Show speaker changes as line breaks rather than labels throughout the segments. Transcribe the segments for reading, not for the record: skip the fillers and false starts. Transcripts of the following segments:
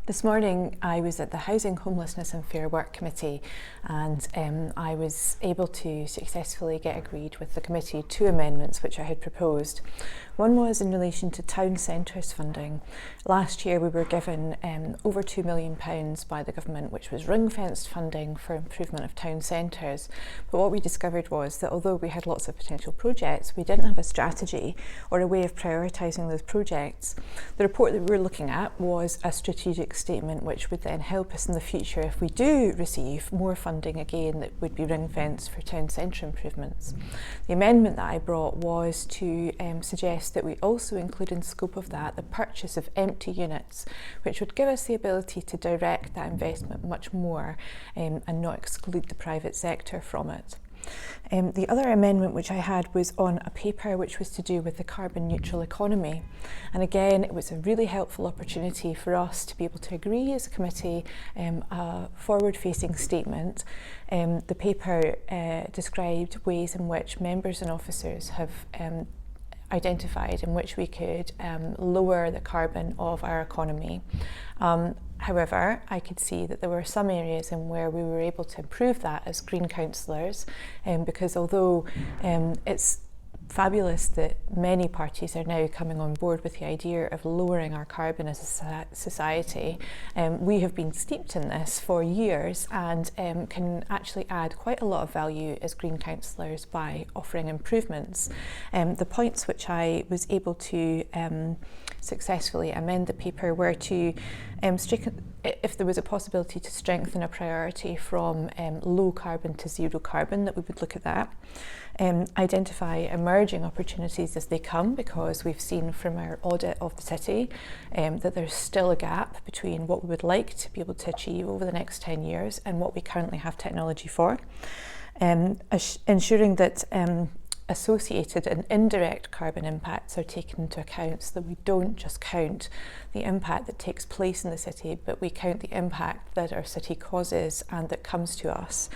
This morning I was at the Housing, Homelessness and Fair Work Committee, and I was able to successfully get agreed with the committee 2 amendments which I had proposed. One was in relation to town centres funding. Last year we were given over £2 million by the government, which was ring-fenced funding for improvement of town centres. But what we discovered was that although we had lots of potential projects, we didn't have a strategy or a way of prioritising those projects. The report that we were looking at was a strategic statement which would then help us in the future if we do receive more funding again that would be ring-fenced for town centre improvements. The amendment that I brought was to suggest that we also include in scope of that the purchase of empty units, which would give us the ability to direct that investment much more and not exclude the private sector from it. The other amendment which I had was on a paper which was to do with the carbon neutral economy, and again it was a really helpful opportunity for us to be able to agree as a committee a forward-facing statement. The paper described ways in which members and officers have identified in which we could lower the carbon of our economy. However, I could see that there were some areas in where we were able to improve that as Green councillors, because although it's fabulous that many parties are now coming on board with the idea of lowering our carbon as a society, we have been steeped in this for years and can actually add quite a lot of value as Green councillors by offering improvements. The points which I was able to successfully amend the paper were to if there was a possibility to strengthen a priority from low carbon to zero carbon, that we would look at that. Identify emerging opportunities as they come, because we've seen from our audit of the city that there's still a gap between what we would like to be able to achieve over the next 10 years and what we currently have technology for. Ensuring that associated and indirect carbon impacts are taken into account, so that we don't just count the impact that takes place in the city, but we count the impact that our city causes and that comes to us.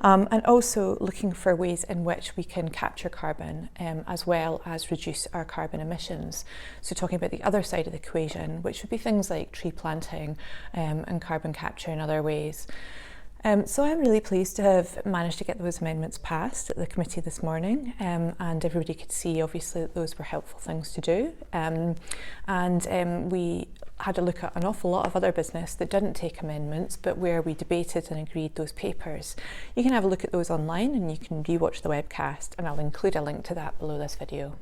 And also looking for ways in which we can capture carbon as well as reduce our carbon emissions. So talking about the other side of the equation, which would be things like tree planting and carbon capture in other ways. So I'm really pleased to have managed to get those amendments passed at the committee this morning, and everybody could see obviously that those were helpful things to do. We had a look at an awful lot of other business that didn't take amendments, but where we debated and agreed those papers. You can have a look at those online and you can rewatch the webcast, and I'll include a link to that below this video.